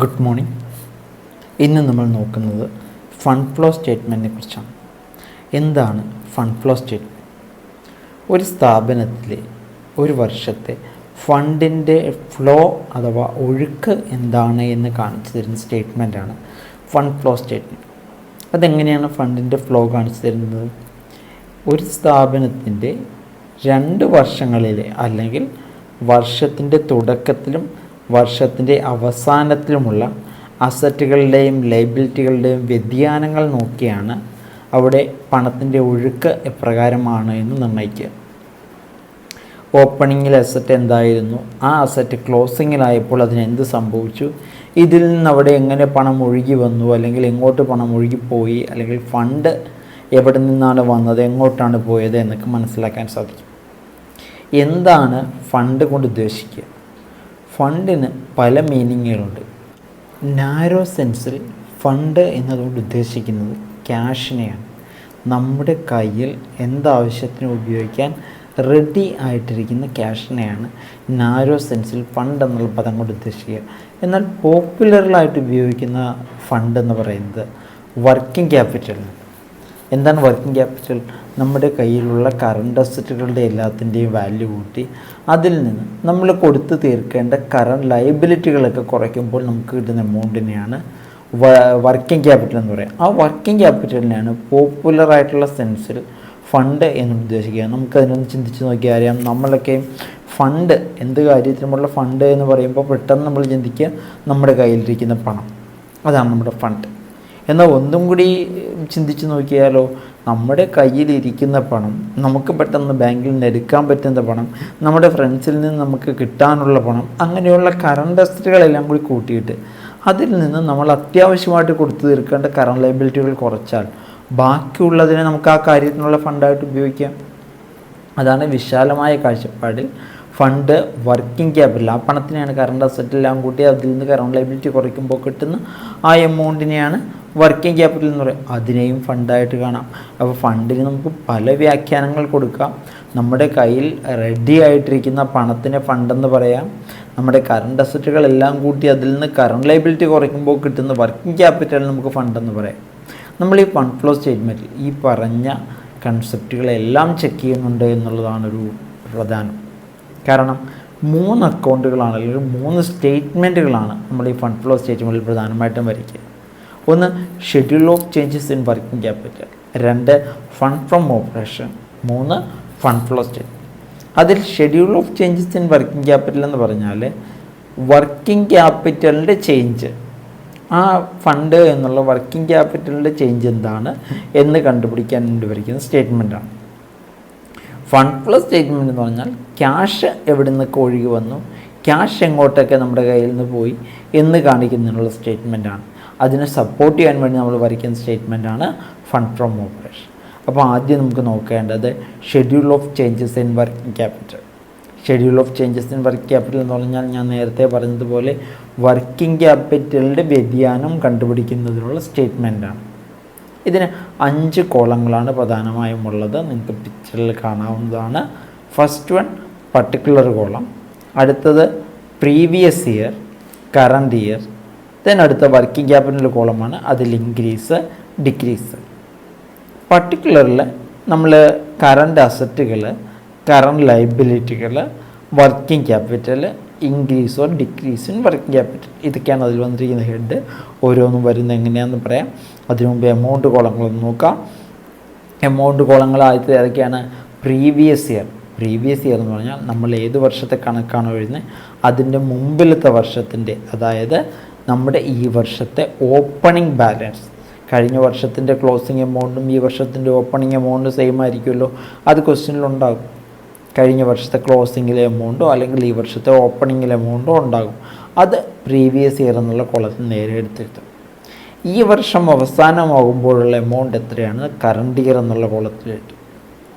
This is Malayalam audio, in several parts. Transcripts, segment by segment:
Good morning. ഇന്ന് നമ്മൾ നോക്കുന്നത് ഫണ്ട് ഫ്ലോ സ്റ്റേറ്റ്മെൻറ്റിനെ കുറിച്ചാണ്. എന്താണ് ഫണ്ട് ഫ്ലോ സ്റ്റേറ്റ്മെൻറ്റ്? ഒരു സ്ഥാപനത്തിലെ ഒരു വർഷത്തെ ഫണ്ടിൻ്റെ ഫ്ലോ അഥവാ ഒഴുക്ക് എന്താണ് എന്ന് കാണിച്ചു തരുന്ന സ്റ്റേറ്റ്മെൻറ്റാണ് ഫണ്ട് ഫ്ലോ സ്റ്റേറ്റ്മെൻറ്റ്. അതെങ്ങനെയാണ് ഫണ്ടിൻ്റെ ഫ്ലോ കാണിച്ചു തരുന്നത്? ഒരു സ്ഥാപനത്തിൻ്റെ 2 വർഷങ്ങളിലെ അല്ലെങ്കിൽ വർഷത്തിൻ്റെ തുടക്കത്തിലും വർഷത്തിൻ്റെ അവസാനത്തിലുമുള്ള അസറ്റുകളുടെയും ലയബിലിറ്റികളുടെയും വ്യതിയാനങ്ങൾ നോക്കിയാണ് അവിടെ പണത്തിൻ്റെ ഒഴുക്ക് എപ്രകാരമാണ് എന്ന് നിർണ്ണയിക്കുക. ഓപ്പണിങ്ങിൽ അസറ്റ് എന്തായിരുന്നു, ആ അസറ്റ് ക്ലോസിങ്ങിലായപ്പോൾ അതിനെന്ത് സംഭവിച്ചു, ഇതിൽ നിന്ന് അവിടെ എങ്ങനെ പണം ഒഴുകി വന്നു, അല്ലെങ്കിൽ എങ്ങോട്ട് പണം ഒഴുകിപ്പോയി, അല്ലെങ്കിൽ ഫണ്ട് എവിടെ നിന്നാണ് വന്നത്, എങ്ങോട്ടാണ് പോയത് എന്നൊക്കെ മനസ്സിലാക്കാൻ സാധിക്കും. എന്താണ് ഫണ്ട് കൊണ്ട് ഉദ്ദേശിക്കുക? ഫണ്ടിന് പല മീനിങ്ങുകളുണ്ട്. നാരോ സെൻസിൽ ഫണ്ട് എന്നതുകൊണ്ട് ഉദ്ദേശിക്കുന്നത് ക്യാഷിനെയാണ്. നമ്മുടെ കയ്യിൽ എന്താവശ്യത്തിന് ഉപയോഗിക്കാൻ റെഡി ആയിട്ടിരിക്കുന്ന ക്യാഷിനെയാണ് നാരോ സെൻസിൽ ഫണ്ട് എന്നുള്ള പദം കൊണ്ട് ഉദ്ദേശിക്കുക. എന്നാൽ പോപ്പുലറായിട്ട് ഉപയോഗിക്കുന്ന ഫണ്ട് എന്ന് പറയുന്നത് വർക്കിംഗ് ക്യാപിറ്റലാണ്. എന്താണ് വർക്കിംഗ് ക്യാപിറ്റൽ? നമ്മുടെ കയ്യിലുള്ള കറണ്ട് അസറ്റുകളുടെ എല്ലാത്തിൻ്റെയും വാല്യൂ കൂട്ടി അതിൽ നിന്ന് നമ്മൾ കൊടുത്തു തീർക്കേണ്ട കറണ്ട് ലയബിലിറ്റികളൊക്കെ കുറയ്ക്കുമ്പോൾ നമുക്ക് കിട്ടുന്ന എമൗണ്ടിനെയാണ് വർക്കിംഗ് ക്യാപിറ്റൽ എന്ന് പറയുക. ആ വർക്കിംഗ് ക്യാപിറ്റലിനെയാണ് പോപ്പുലറായിട്ടുള്ള സെൻസിൽ ഫണ്ട് എന്ന് ഉദ്ദേശിക്കുക. നമുക്കതിനൊന്ന് ചിന്തിച്ച് നോക്കിയാൽ അറിയാം, നമ്മളൊക്കെ ഫണ്ട് എന്ത് കാര്യത്തിനുമുള്ള ഫണ്ട് എന്ന് പറയുമ്പോൾ പെട്ടെന്ന് നമ്മൾ ചിന്തിക്കുക നമ്മുടെ കയ്യിലിരിക്കുന്ന പണം, അതാണ് നമ്മുടെ ഫണ്ട്. എന്നാൽ ഒന്നും കൂടി ചിന്തിച്ച് നോക്കിയാലോ, നമ്മുടെ കയ്യിലിരിക്കുന്ന പണം, നമുക്ക് പെട്ടെന്ന് ബാങ്കിൽ നിന്ന് എടുക്കാൻ പറ്റുന്ന പണം, നമ്മുടെ ഫ്രണ്ട്സിൽ നിന്ന് നമുക്ക് കിട്ടാനുള്ള പണം, അങ്ങനെയുള്ള കറണ്ട് അസറ്റുകളെല്ലാം കൂടി കൂട്ടിയിട്ട് അതിൽ നിന്ന് നമ്മൾ അത്യാവശ്യമായിട്ട് കൊടുത്തു തീർക്കേണ്ട കറണ്ട് ലയബിലിറ്റികൾ കുറച്ചാൽ ബാക്കിയുള്ളതിനെ നമുക്ക് ആ കാര്യത്തിനുള്ള ഫണ്ടായിട്ട് ഉപയോഗിക്കാം. അതാണ് വിശാലമായ കാഴ്ചപ്പാടിൽ ഫണ്ട് വർക്കിംഗ് ക്യാപിറ്റൽ. ആ പണത്തിനെയാണ് കറണ്ട് അസറ്റെല്ലാം കൂട്ടി അതിൽ നിന്ന് കറണ്ട് ലയബിലിറ്റി കുറയ്ക്കുമ്പോൾ കിട്ടുന്ന ആ എമൗണ്ടിനെയാണ് വർക്കിംഗ് ക്യാപിറ്റൽ എന്ന് പറയും. അതിനെയും ഫണ്ടായിട്ട് കാണാം. അപ്പോൾ ഫണ്ടിന് നമുക്ക് പല വ്യാഖ്യാനങ്ങൾ കൊടുക്കാം. നമ്മുടെ കയ്യിൽ റെഡി ആയിട്ടിരിക്കുന്ന പണത്തിന് ഫണ്ടെന്ന് പറയാം. നമ്മുടെ കറണ്ട് അസറ്റുകളെല്ലാം കൂട്ടി അതിൽ നിന്ന് കറണ്ട് ലയബിലിറ്റി കുറയ്ക്കുമ്പോൾ കിട്ടുന്ന വർക്കിംഗ് ക്യാപിറ്റൽ നമുക്ക് ഫണ്ടെന്ന് പറയാം. നമ്മൾ ഈ ഫണ്ട് ഫ്ലോ സ്റ്റേറ്റ്മെൻറ്റിൽ ഈ പറഞ്ഞ കൺസെപ്റ്റുകളെല്ലാം ചെക്ക് ചെയ്യുന്നുണ്ട് എന്നുള്ളതാണൊരു പ്രധാനം. കാരണം 3 അക്കൗണ്ടുകളാണ് അല്ലെങ്കിൽ 3 സ്റ്റേറ്റ്മെൻറ്റുകളാണ് നമ്മൾ ഈ ഫണ്ട് ഫ്ലോ സ്റ്റേറ്റ്മെൻറ്റിൽ പ്രധാനമായിട്ടും വരയ്ക്കുക. ഒന്ന്, schedule of changes in working capital. 2, fund from operation. 3, fund flow statement. അതിൽ schedule of changes in working capital എന്ന് പറഞ്ഞാൽ വർക്കിംഗ് ക്യാപിറ്റലിൻ്റെ ചേഞ്ച്, ആ ഫണ്ട് എന്നുള്ള വർക്കിംഗ് ക്യാപിറ്റലിൻ്റെ ചേഞ്ച് എന്താണ് എന്ന് കണ്ടുപിടിക്കാൻ വേണ്ടി വരയ്ക്കുന്ന സ്റ്റേറ്റ്മെൻറ്റാണ്. ഫണ്ട് ഫ്ലോ സ്റ്റേറ്റ്മെൻറ്റ് എന്ന് പറഞ്ഞാൽ ക്യാഷ് എവിടെ നിന്നൊക്കെ ഒഴുകി വന്നു, ക്യാഷ് എങ്ങോട്ടൊക്കെ നമ്മുടെ കയ്യിൽ നിന്ന് പോയി എന്ന് കാണിക്കുന്നതിനുള്ള സ്റ്റേറ്റ്മെൻറ്റാണ്. അതിനെ സപ്പോർട്ട് ചെയ്യാൻ വേണ്ടി നമ്മൾ വരയ്ക്കുന്ന സ്റ്റേറ്റ്മെൻറ്റാണ് ഫണ്ട് ഫ്രം ഓപ്പറേഷൻ. അപ്പോൾ ആദ്യം നമുക്ക് നോക്കേണ്ടത് schedule of changes in working capital. Schedule of changes in working capital എന്ന് പറഞ്ഞാൽ ഞാൻ നേരത്തെ പറഞ്ഞതുപോലെ വർക്കിംഗ് ക്യാപിറ്റലിൻ്റെ വ്യതിയാനം കണ്ടുപിടിക്കുന്നതിനുള്ള സ്റ്റേറ്റ്മെൻറ്റാണ്. ഇതിന് 5 കോളങ്ങളാണ് പ്രധാനമായും ഉള്ളത്. നിങ്ങൾക്ക് പിക്ചറിൽ കാണാവുന്നതാണ്. ഫസ്റ്റ് വൺ പർട്ടിക്കുലർ കോളം, അടുത്തത് previous year, current year, then അടുത്ത വർക്കിംഗ് ക്യാപിറ്റൽ കോളമാണ്, അതിൽ ഇൻക്രീസ് ഡിക്രീസ്. പർട്ടിക്കുലറിൽ നമ്മൾ കറണ്ട് അസറ്റുകൾ, കറണ്ട് ലയബിലിറ്റികൾ, working capital, increase or decrease in working capital, ഇതൊക്കെയാണ് അതിൽ വന്നിരിക്കുന്ന ഹെഡ്. ഓരോന്നും വരുന്നത് എങ്ങനെയാണെന്ന് പറയാം. അതിനു മുമ്പ് എമൗണ്ട് കോളങ്ങളൊന്ന് നോക്കാം. എമൗണ്ട് കോളങ്ങൾ ആദ്യത്തെ ഏതൊക്കെയാണ്? Previous year. പ്രീവിയസ് ഇയർ എന്ന് പറഞ്ഞാൽ നമ്മൾ ഏത് വർഷത്തെ കണക്കാണോ എഴുതുന്നത് അതിൻ്റെ മുമ്പിലത്തെ വർഷത്തിൻ്റെ, അതായത് നമ്മുടെ ഈ വർഷത്തെ ഓപ്പണിംഗ് ബാലൻസ്. കഴിഞ്ഞ വർഷത്തിൻ്റെ ക്ലോസിംഗ് എമൗണ്ടും ഈ വർഷത്തിൻ്റെ ഓപ്പണിംഗ് എമൗണ്ടും സെയിം ആയിരിക്കുമല്ലോ, അത് ക്വസ്റ്റ്യനിലുണ്ടാകും. കഴിഞ്ഞ വർഷത്തെ ക്ലോസിങ്ങിലെ എമൗണ്ടോ അല്ലെങ്കിൽ ഈ വർഷത്തെ ഓപ്പണിങ്ങിലെ എമൗണ്ടോ ഉണ്ടാകും. അത് പ്രീവിയസ് ഇയർ എന്നുള്ള കോളത്തിൽ നേരെ എടുത്തെഴുതും. ഈ വർഷം അവസാനമാകുമ്പോഴുള്ള എമൗണ്ട് എത്രയാണ്? കറണ്ട് ഇയർ എന്നുള്ള കോളത്തിൽ എഴുതും.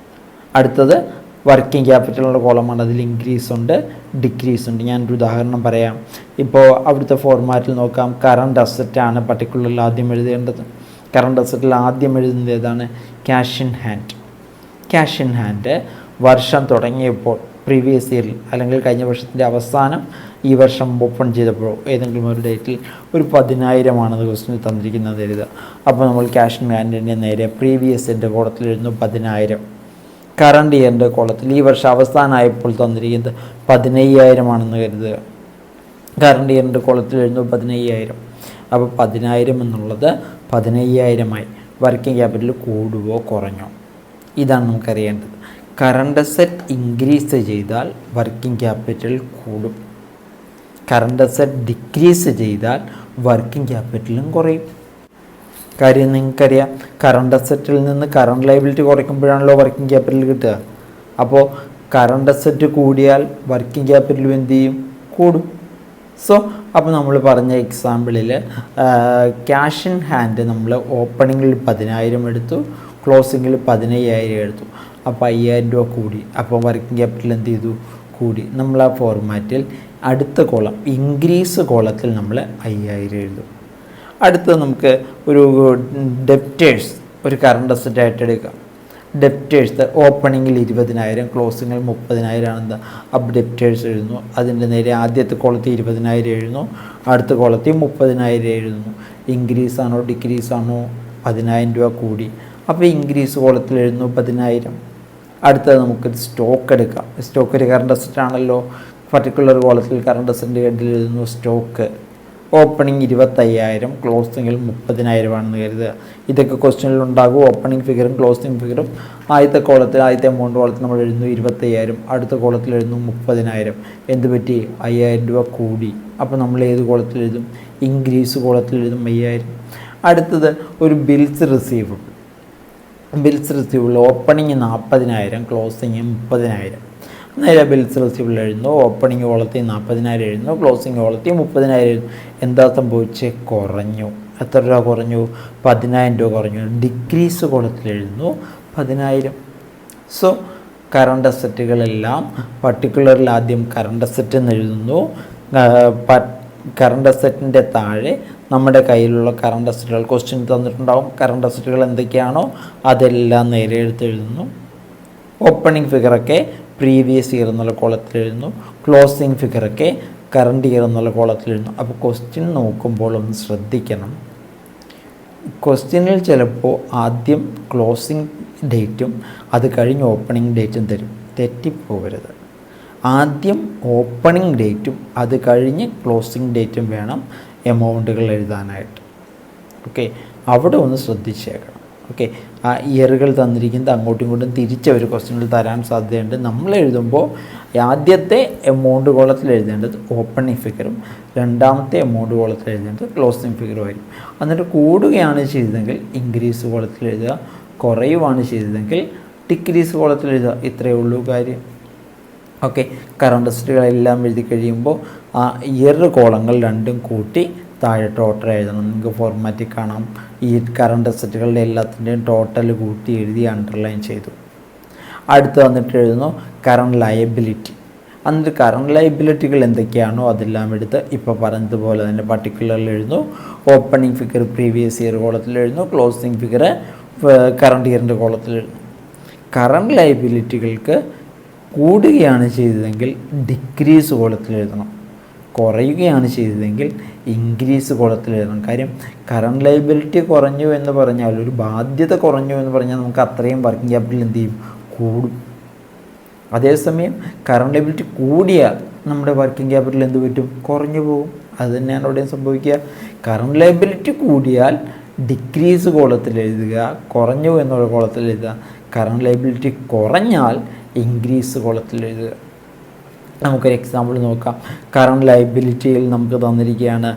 അടുത്തത് വർക്കിംഗ് ക്യാപിറ്റലുള്ള കോളമാണ്. അതിൽ ഇൻക്രീസ് ഉണ്ട്, ഡിക്രീസ് ഉണ്ട്. ഞാനൊരു ഉദാഹരണം പറയാം. ഇപ്പോൾ അവിടുത്തെ ഫോർമാറ്റിൽ നോക്കാം. കറണ്ട് അസറ്റാണ് പർട്ടിക്കുലറിൽ ആദ്യം എഴുതേണ്ടത്. കറണ്ട് അസറ്റിൽ ആദ്യം എഴുതുന്നത് ഏതാണ്? Cash in hand. Cash in hand വർഷം തുടങ്ങിയപ്പോൾ പ്രീവിയസ് ഇയറിൽ അല്ലെങ്കിൽ കഴിഞ്ഞ വർഷത്തിൻ്റെ അവസാനം ഈ വർഷം ഓപ്പൺ ചെയ്തപ്പോൾ ഏതെങ്കിലും ഒരു ഡേറ്റിൽ ഒരു 10,000 ക്വസ്റ്റ്യൻ തന്നിരിക്കുന്നത് എഴുതുക. അപ്പോൾ നമ്മൾ ക്യാഷ് ഇൻ ഹാൻഡിൻ്റെ നേരെ പ്രീവിയസിൻ്റെ കോളത്തിൽ എഴുതുന്നു 10,000. കറണ്ട് ഇയറിൻ്റെ കോളത്തിൽ ഈ വർഷം അവസാനമായപ്പോൾ തന്നിരിക്കുന്നത് 15,000 കരുതുക. കറണ്ട് ഇയറിൻ്റെ കോളത്തിൽ എഴുതുന്നു 15,000. അപ്പോൾ 10,000 എന്നുള്ളത് 15,000 വർക്കിംഗ് ക്യാപിറ്റൽ കൂടുവോ കുറഞ്ഞോ, ഇതാണ് നമുക്കറിയേണ്ടത്. കറണ്ട് അസറ്റ് ഇൻക്രീസ് ചെയ്താൽ വർക്കിംഗ് ക്യാപിറ്റൽ കൂടും. കറണ്ട് അസറ്റ് ഡിക്രീസ് ചെയ്താൽ വർക്കിംഗ് ക്യാപിറ്റലും കുറയും. കാര്യം നിങ്ങൾക്കറിയാം, കറണ്ട് അസറ്റിൽ നിന്ന് കറണ്ട് ലയബിലിറ്റി കുറയ്ക്കുമ്പോഴാണല്ലോ വർക്കിംഗ് ക്യാപിറ്റൽ കിട്ടുക. അപ്പോൾ കറണ്ട് അസറ്റ് കൂടിയാൽ വർക്കിംഗ് ക്യാപിറ്റലും എന്ത് ചെയ്യും, കൂടും. സോ അപ്പോൾ നമ്മൾ പറഞ്ഞ എക്സാമ്പിളിൽ ക്യാഷ് ഇൻ ഹാൻഡ് നമ്മൾ ഓപ്പണിങ്ങിൽ 10,000 എടുത്തു, ക്ലോസിങ്ങിൽ 15,000 എടുത്തു. അപ്പോൾ 5,000 രൂപ കൂടി. അപ്പോൾ വർക്കിംഗ് ക്യാപിറ്റൽ എന്ത് ചെയ്തു, കൂടി. നമ്മൾ ആ ഫോർമാറ്റിൽ അടുത്ത കോളം ഇൻക്രീസ് കോളത്തിൽ നമ്മൾ 5,000 എഴുതും. അടുത്തത് നമുക്ക് ഒരു ഡെപ്റ്റേഴ്സ് ഒരു കറണ്ട് അസറ്റ് ആയിട്ട് എടുക്കാം. ഡെപ്റ്റേഴ്സ് ഓപ്പണിങ്ങിൽ 20,000, ക്ലോസിങ്ങിൽ 30,000 ആണെന്ന്. അപ്പോൾ ഡെപ്റ്റേഴ്സ് എഴുതുന്നു. അതിൻ്റെ നേരെ ആദ്യത്തെ കോളത്തിൽ 20,000 എഴുതുന്നു, അടുത്ത കോളത്തിൽ 30,000 എഴുതുന്നു. ഇൻക്രീസ് ആണോ ഡിക്രീസ് ആണോ, 10,000 രൂപ കൂടി. അപ്പോൾ ഇൻക്രീസ് കോളത്തിൽ എഴുതുന്നു 10,000. അടുത്തത് നമുക്ക് സ്റ്റോക്ക് എടുക്കാം. സ്റ്റോക്ക് ഒരു കറണ്ട് അസറ്റ് ആണല്ലോ. പർട്ടിക്കുലർ കോളത്തിൽ കറണ്ട് അസറ്റിൻ്റെ ഹെഡിൽ എഴുതുന്നു സ്റ്റോക്ക്. ഓപ്പണിംഗ് 25,000, ക്ലോസിങ്ങിൽ 30,000 ആണെന്ന് കരുതുക. ഇതൊക്കെ ക്വസ്റ്റ്യനിൽ ഉണ്ടാകും. ഓപ്പണിംഗ് ഫിഗറും ക്ലോസിംഗ് ഫിഗറും. ആദ്യത്തെ എമൗണ്ട് കോളത്തിൽ നമ്മൾ എഴുതുന്നു 25,000, അടുത്ത കോളത്തിൽ എഴുതുന്നു 30,000. എന്ത് പറ്റി, 5,000 രൂപ കൂടി. അപ്പോൾ നമ്മൾ ഏത് കോളത്തിൽ എഴുതും, ഇൻക്രീസ് കോളത്തിൽ എഴുതും 5,000. അടുത്തത് ഒരു bills receivable. Bills receivable opening 40,000, closing 30,000. നേരെ ബിൽസ് റിസീവബിൾ എഴുതുന്നു. ഓപ്പണിംഗ് കോളത്തിൽ 40,000 എഴുതുന്നു, ക്ലോസിംഗ് കോളത്തിൽ 30,000 എഴുതുന്നു. എന്താ സംഭവിച്ച്, കുറഞ്ഞു. എത്ര രൂപ കുറഞ്ഞു, 10,000 രൂപ കുറഞ്ഞു. ഡിക്രീസ് കോളത്തിൽ എഴുതുന്നു 10,000. സോ കറണ്ട് അസറ്റുകളെല്ലാം പർട്ടിക്കുലറിൽ ആദ്യം കറണ്ട് അസറ്റ് എന്ന് എഴുതുന്നു. കറണ്ട് അസറ്റിൻ്റെ താഴെ നമ്മുടെ കയ്യിലുള്ള കറണ്ട് അസറ്റുകൾ ക്വസ്റ്റ്യൻ തന്നിട്ടുണ്ടാവും. കറണ്ട് അസറ്റുകൾ എന്തൊക്കെയാണോ അതെല്ലാം നേരെ എടുത്ത് എഴുതുന്നു. ഓപ്പണിംഗ് ഫിഗറൊക്കെ പ്രീവിയസ് ഇയർ എന്നുള്ള കോളത്തിൽ എഴുതുന്നു. ക്ലോസിംഗ് ഫിഗറൊക്കെ കറണ്ട് ഇയർ എന്നുള്ള കോളത്തിൽ എഴുതുന്നു. അപ്പോൾ ക്വസ്റ്റ്യൻ നോക്കുമ്പോൾ ഒന്ന് ശ്രദ്ധിക്കണം. ക്വസ്റ്റ്യനിൽ ചിലപ്പോൾ ആദ്യം ക്ലോസിംഗ് ഡേറ്റും അത് കഴിഞ്ഞ് ഓപ്പണിംഗ് ഡേറ്റും തരും. തെറ്റിപ്പോകരുത്. ആദ്യം ഓപ്പണിംഗ് ഡേറ്റും അത് കഴിഞ്ഞ് ക്ലോസിംഗ് ഡേറ്റും വേണം എമൗണ്ടുകൾ എഴുതാനായിട്ട്. ഓക്കെ, അവിടെ ഒന്ന് ശ്രദ്ധിച്ചേക്കണം. ഓക്കെ, ആ ഇയറുകൾ തന്നിരിക്കുന്നത് അങ്ങോട്ടും ഇങ്ങോട്ടും തിരിച്ച ഒരു ക്വസ്റ്റ്യനിൽ തരാൻ സാധ്യതയുണ്ട്. നമ്മൾ എഴുതുമ്പോൾ ആദ്യത്തെ എമൗണ്ട് കോളത്തിൽ എഴുതേണ്ടത് ഓപ്പണിംഗ് ഫിഗറും രണ്ടാമത്തെ എമൗണ്ട് കോളത്തിൽ എഴുതേണ്ടത് ക്ലോസിംഗ് ഫിഗറും ആയിരിക്കും. എന്നിട്ട് കൂടുകയാണ് ചെയ്തതെങ്കിൽ ഇൻക്രീസ് കോളത്തിൽ എഴുതുക, കുറയുവാണ് ചെയ്തതെങ്കിൽ ഡിക്രീസ് കോളത്തിൽ എഴുതുക. ഇത്രയേ ഉള്ളൂ കാര്യം. ഓക്കെ, കറണ്ട് അസറ്റുകളെല്ലാം എഴുതി കഴിയുമ്പോൾ ആ ഇയർ കോളങ്ങൾ രണ്ടും കൂട്ടി താഴെ ടോട്ടൽ എഴുതണം. നിങ്ങൾക്ക് ഫോർമാറ്റിൽ കാണാം. ഈ കറണ്ട് അസറ്റുകളുടെ എല്ലാത്തിൻ്റെയും ടോട്ടൽ കൂട്ടി എഴുതി അണ്ടർലൈൻ ചെയ്തു. അടുത്ത് വന്നിട്ട് എഴുതുന്നു കറണ്ട് ലയബിലിറ്റി. എന്നിട്ട് കറണ്ട് ലയബിലിറ്റികൾ എന്തൊക്കെയാണോ അതെല്ലാം എടുത്ത് ഇപ്പോൾ പറഞ്ഞതുപോലെ തന്നെ പർട്ടിക്കുലറിൽ എഴുതുന്നു. ഓപ്പണിംഗ് ഫിഗർ പ്രീവിയസ് ഇയർ കോളത്തിൽ എഴുതുന്നു, ക്ലോസിംഗ് ഫിഗർ കറണ്ട് ഇയറിൻ്റെ കോളത്തിൽ എഴുതുന്നു. കറണ്ട് ലയബിലിറ്റികൾക്ക് കൂടുകയാണ് ചെയ്തതെങ്കിൽ ഡിക്രീസ് കോളത്തിൽ എഴുതണം, കുറയുകയാണ് ചെയ്തതെങ്കിൽ ഇൻക്രീസ് കോളത്തിൽ എഴുതണം. കാര്യം കറണ്ട് ലയബിലിറ്റി കുറഞ്ഞു എന്ന് പറഞ്ഞാൽ, ഒരു ബാധ്യത കുറഞ്ഞു എന്ന് പറഞ്ഞാൽ നമുക്ക് അത്രയും വർക്കിംഗ് ക്യാപിറ്റൽ എന്ത് ചെയ്യും, കൂടും. അതേസമയം കറണ്ട് ലയബിലിറ്റി കൂടിയാൽ നമ്മുടെ വർക്കിംഗ് ക്യാപിറ്റൽ എന്ത് പറ്റും, കുറഞ്ഞു പോകും. അത് തന്നെയാണ് അവിടെയും സംഭവിക്കുക. കറണ്ട് ലയബിലിറ്റി കൂടിയാൽ ഡിക്രീസ് കോളത്തിൽ എഴുതുക, കുറഞ്ഞു എന്നുള്ള കോളത്തിൽ എഴുതുക. കറണ്ട് ലയബിലിറ്റി കുറഞ്ഞാൽ ഇൻക്രീസ് കോളത്തിൽ എഴുതുക. നമുക്കൊരു എക്സാമ്പിൾ നോക്കാം. കറണ്ട് ലയബിലിറ്റിയിൽ നമുക്ക് തന്നിരിക്കുകയാണ്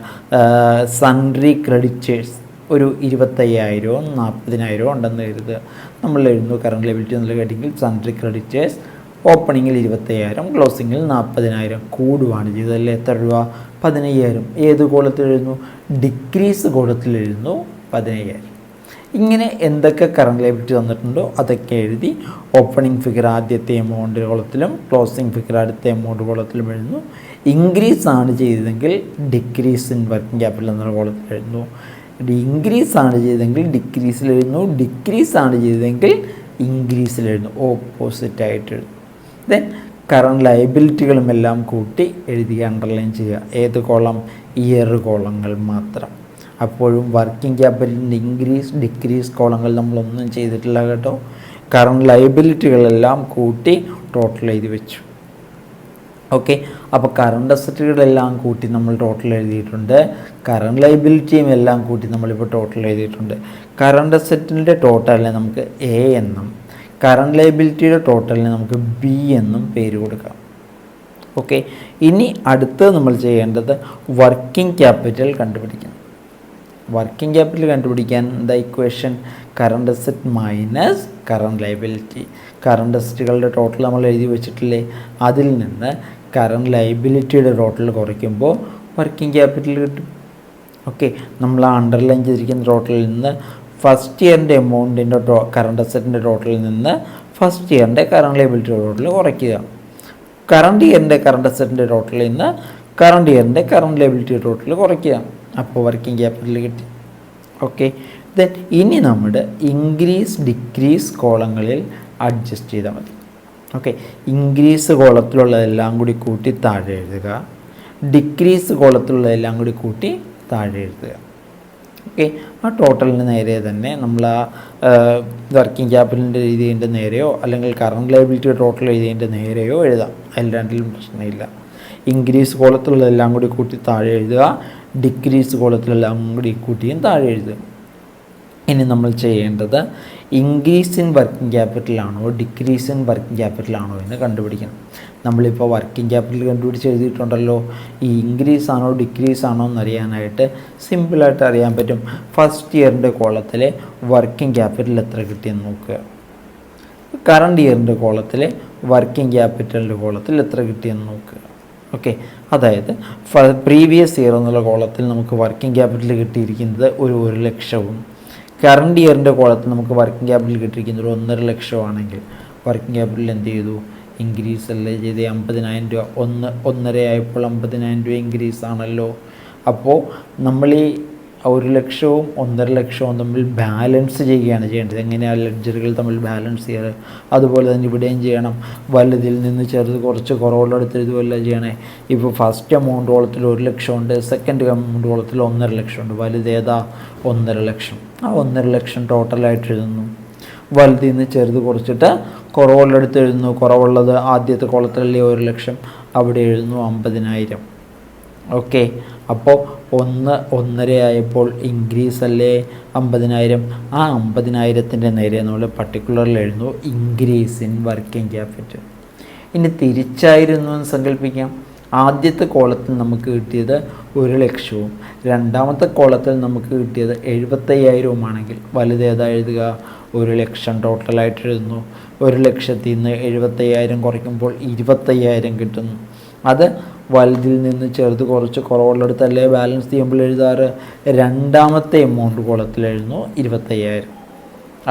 സൺട്രി ക്രെഡിറ്റേഴ്സ് ഒരു 25,000 40,000 ഉണ്ടെന്ന് കരുതുക. നമ്മൾ എഴുതുന്നു കറണ്ട് ലയബിലിറ്റി എന്നുള്ള കേട്ടെങ്കിൽ സൺട്രി ക്രെഡിറ്റേഴ്സ് ഓപ്പണിങ്ങിൽ 25,000, ക്ലോസിങ്ങിൽ 40,000 കൂടുവാണ് ചെയ്തതല്ലേ. എത്ര രൂപ, 15,000. ഏത് കോളത്തിൽ എഴുതുന്നു, ഡിക്രീസ് കോളത്തിൽ എഴുതുന്നു 15,000. ഇങ്ങനെ എന്തൊക്കെ കറണ്ട് ലയബിലിറ്റി തന്നിട്ടുണ്ടോ അതൊക്കെ എഴുതി ഓപ്പണിംഗ് ഫിഗർ ആദ്യത്തെ എമൗണ്ട് കോളത്തിലും ക്ലോസിംഗ് ഫിഗർ അടുത്ത എമൗണ്ട് കോളത്തിലും എഴുതുന്നു. ഇൻക്രീസ് ആണ് ചെയ്തതെങ്കിൽ ഡിക്രീസ് ഇൻ വർക്കിംഗ് ക്യാപിറ്റൽ എന്നുള്ള കോളത്തിൽ എഴുതുന്നു. ഇൻക്രീസ് ആണ് ചെയ്തതെങ്കിൽ ഡിക്രീസിൽ എഴുതുന്നു. ഡിക്രീസ് ആണ് ചെയ്തതെങ്കിൽ ഇൻക്രീസിൽ എഴുതുന്നു. ഓപ്പോസിറ്റ് ആയിട്ട് എഴുതുന്നു. ദെൻ കറണ്ട് ലയബിലിറ്റികളും എല്ലാം കൂട്ടി എഴുതി അണ്ടർലൈൻ ചെയ്യുക. ഏത് കോളം? ഇയർ കോളങ്ങൾ മാത്രം. അപ്പോഴും വർക്കിംഗ് ക്യാപിറ്റലിൻ്റെ ഇൻക്രീസ് ഡിക്രീസ് കോളങ്ങൾ നമ്മളൊന്നും ചെയ്തിട്ടില്ല കേട്ടോ. കറണ്ട് ലയബിലിറ്റികളെല്ലാം കൂട്ടി ടോട്ടൽ എഴുതി വെച്ചു. ഓക്കെ, അപ്പോൾ കറണ്ട് അസറ്റുകളെല്ലാം കൂട്ടി നമ്മൾ ടോട്ടൽ എഴുതിയിട്ടുണ്ട്. കറണ്ട് ലയബിലിറ്റിയും എല്ലാം കൂട്ടി നമ്മളിപ്പോൾ ടോട്ടൽ എഴുതിയിട്ടുണ്ട്. കറണ്ട് അസറ്റിൻ്റെ ടോട്ടലിനെ നമുക്ക് എ എന്നും കറണ്ട് ലയബിലിറ്റിയുടെ ടോട്ടലിന് നമുക്ക് ബി എന്നും പേര് കൊടുക്കാം. ഓക്കെ, ഇനി അടുത്ത് നമ്മൾ ചെയ്യേണ്ടത് വർക്കിംഗ് ക്യാപിറ്റൽ കണ്ടുപിടിക്കണം. വർക്കിംഗ് ക്യാപിറ്റൽ കണ്ടുപിടിക്കാൻ the equation current asset minus current liability. Current അസറ്റുകളുടെ ടോട്ടൽ നമ്മൾ എഴുതി വെച്ചിട്ടില്ലേ, അതിൽ നിന്ന് കറണ്ട് ലയബിലിറ്റിയുടെ ടോട്ടൽ കുറയ്ക്കുമ്പോൾ വർക്കിംഗ് ക്യാപിറ്റൽ കിട്ടും. ഓക്കെ, നമ്മൾ ആ അണ്ടർലൈൻ ചെയ്തിരിക്കുന്ന ടോട്ടലിൽ നിന്ന് ഫസ്റ്റ് ഇയറിൻ്റെ എമൗണ്ടിൻ്റെ കറണ്ട് അസറ്റിൻ്റെ ടോട്ടലിൽ നിന്ന് ഫസ്റ്റ് ഇയറിൻ്റെ കറണ്ട് ലയബിലിറ്റിയുടെ ടോട്ടൽ കുറയ്ക്കുക. കറണ്ട് ഇയറിൻ്റെ കറണ്ട് അസറ്റിൻ്റെ ടോട്ടലിൽ നിന്ന് കറണ്ട് ഇയറിൻ്റെ കറണ്ട് ലയബിലിറ്റിയുടെ ടോട്ടൽ കുറയ്ക്കുക. അപ്പോൾ വർക്കിംഗ് ക്യാപിറ്റൽ കിട്ടി. ഓക്കെ, ദെൻ ഇനി നമ്മുടെ ഇൻക്രീസ് ഡിക്രീസ് കോളങ്ങളിൽ അഡ്ജസ്റ്റ് ചെയ്താൽ മതി. ഓക്കെ, ഇൻക്രീസ് കോളത്തിലുള്ളതെല്ലാം കൂടി കൂട്ടി താഴെ എഴുതുക, ഡിക്രീസ് കോളത്തിലുള്ളതെല്ലാം കൂടി കൂട്ടി താഴെ എഴുതുക. ഓക്കെ, ആ ടോട്ടലിന് നേരെ തന്നെ നമ്മൾ ആ വർക്കിംഗ് ക്യാപിറ്റലിൻ്റെ എഴുതിയതിൻ്റെ നേരെയോ അല്ലെങ്കിൽ കറണ്ട് ലയബിലിറ്റിയുടെ ടോട്ടൽ എഴുതിയതിൻ്റെ നേരെയോ എഴുതാം. അതിൽ രണ്ടിലും പ്രശ്നമില്ല. ഇൻക്രീസ് കോളത്തിലുള്ളതെല്ലാം കൂടി കൂട്ടി താഴെ എഴുതുക, ഡിക്രീസ് കോളത്തിലെല്ലാം കൂടി കൂട്ടിയും താഴെ എഴുതുക. ഇനി നമ്മൾ ചെയ്യേണ്ടത് ഇൻക്രീസ് ഇൻ വർക്കിംഗ് ക്യാപിറ്റലാണോ ഡിക്രീസ് ഇൻ വർക്കിംഗ് ക്യാപിറ്റലാണോ എന്ന് കണ്ടുപിടിക്കണം. നമ്മളിപ്പോൾ വർക്കിംഗ് ക്യാപിറ്റൽ കണ്ടുപിടിച്ച് എഴുതിയിട്ടുണ്ടല്ലോ, ഈ ഇൻക്രീസ് ആണോ ഡിക്രീസ് ആണോ എന്നറിയാനായിട്ട് സിമ്പിളായിട്ട് അറിയാൻ പറ്റും. ഫസ്റ്റ് ഇയറിൻ്റെ കോളത്തിലെ വർക്കിംഗ് ക്യാപിറ്റൽ എത്ര കിട്ടിയെന്ന് നോക്കുക, കറണ്ട് ഇയറിൻ്റെ കോളത്തിലെ വർക്കിംഗ് ക്യാപിറ്റലിൻ്റെ കോളത്തിൽ എത്ര കിട്ടിയെന്ന് നോക്കുക. ഓക്കെ, അതായത് പ്രീവിയസ് ഇയർ എന്നുള്ള കോളത്തിൽ നമുക്ക് വർക്കിംഗ് ക്യാപിറ്റൽ കിട്ടിയിരിക്കുന്നത് 1,00,000 കറണ്ട് ഇയറിൻ്റെ കോളത്തിൽ നമുക്ക് വർക്കിംഗ് ക്യാപിറ്റൽ കിട്ടിയിരിക്കുന്നത് 1,50,000 ആണെങ്കിൽ വർക്കിംഗ് ക്യാപിറ്റൽ എന്ത് ചെയ്തു? ഇൻക്രീസ് അല്ലേ ചെയ്ത് 50,000 രൂപ 1.5 ആയപ്പോൾ 50,000 രൂപ ഇൻക്രീസ് ആണല്ലോ. അപ്പോൾ നമ്മൾ ഈ 1,00,000 1,50,000 തമ്മിൽ ബാലൻസ് ചെയ്യുകയാണ് ചെയ്യേണ്ടത്. എങ്ങനെയാണ് ലെഡ്ജറുകൾ തമ്മിൽ ബാലൻസ് ചെയ്യാറ്, അതുപോലെ തന്നെ ഇവിടെയും ചെയ്യണം. വലുതിൽ നിന്ന് ചെറുത് കുറച്ച് കുറവുള്ളടുത്ത് ഇതുപോലെ ചെയ്യണേ. ഇപ്പോൾ ഫസ്റ്റ് എമൗണ്ട് കോളത്തിൽ 1,00,000 ഉണ്ട്, സെക്കൻഡ് എമൗണ്ട് കോളത്തിൽ 1,50,000 ഉണ്ട്. വലുതേതാ? 1,50,000. ആ 1,50,000 ടോട്ടലായിട്ട് എഴുതുന്നു. വലുതിൽ നിന്ന് ചെറുത് കുറച്ചിട്ട് കുറവുള്ളടുത്ത് എഴുതുന്നു. കുറവുള്ളത് ആദ്യത്തെ കോളത്തിലല്ലേ 1,00,000, അവിടെ എഴുതുന്നു 50,000. ഓക്കെ, അപ്പോൾ 1.5 ആയപ്പോൾ ഇൻക്രീസ് അല്ലേ 50,000. ആ 50,000ത്തിൻ്റെ നേരെ നമ്മൾ പർട്ടിക്കുലറിൽ എഴുതുന്നു ഇൻക്രീസ് ഇൻ വർക്കിംഗ് ക്യാപിറ്റൽ. ഇനി തിരിച്ചായിരുന്നു എന്ന് സങ്കല്പിക്കാം. ആദ്യത്തെ കോളത്തിൽ നമുക്ക് കിട്ടിയത് 1,00,000, രണ്ടാമത്തെ കോളത്തിൽ നമുക്ക് കിട്ടിയത് 75,000 ആണെങ്കിൽ വലുതേതാ എഴുതുക? 1,00,000 ടോട്ടലായിട്ട് എഴുതുന്നു. 1,00,000ത്തിൽ നിന്ന് 75,000 കുറയ്ക്കുമ്പോൾ 25,000 കിട്ടുന്നു. അത് വലുതിൽ നിന്ന് ചെറുത് കുറച്ച് കുറവുള്ളടുത്തല്ലേ ബാലൻസ് ചെയ്യുമ്പോൾ എഴുതാറ്. രണ്ടാമത്തെ എമൗണ്ട് കോളത്തിൽ എഴുതുന്നു 25,000.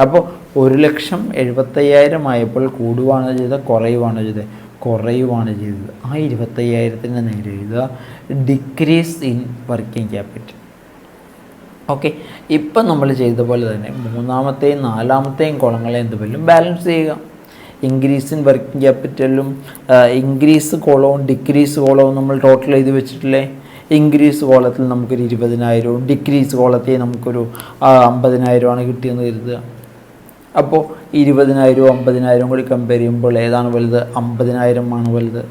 അപ്പോൾ 1,00,000 75,000 ആയപ്പോൾ കൂടുകയാണ് ചെയ്തത് കുറയുകയാണ് ചെയ്തത്? കുറയുകയാണ് ചെയ്തത്. ആ 25,000ത്തിന് നേരെ എഴുതുക decrease in working capital. Okay, ഇപ്പം നമ്മൾ ചെയ്ത പോലെ തന്നെ മൂന്നാമത്തെയും നാലാമത്തെയും കോളങ്ങളെയും തമ്മിലും ബാലൻസ് ചെയ്യുക. ഇൻക്രീസ് ഇൻ വർക്കിംഗ് ക്യാപിറ്റലും ഇൻക്രീസ് കോളവും ഡിക്രീസ് കോളവും നമ്മൾ ടോട്ടൽ എഴുതി വെച്ചിട്ടില്ലേ. ഇൻക്രീസ് കോളത്തിൽ നമുക്കൊരു 20,000, ഡിക്രീസ് കോളത്തിൽ നമുക്കൊരു 50,000 കിട്ടിയെന്ന് കരുതുക. അപ്പോൾ 20,000 50,000 കൂടി കമ്പയർ ചെയ്യുമ്പോൾ ഏതാണ് വലുത്? 50,000 ആണ് വലുത്.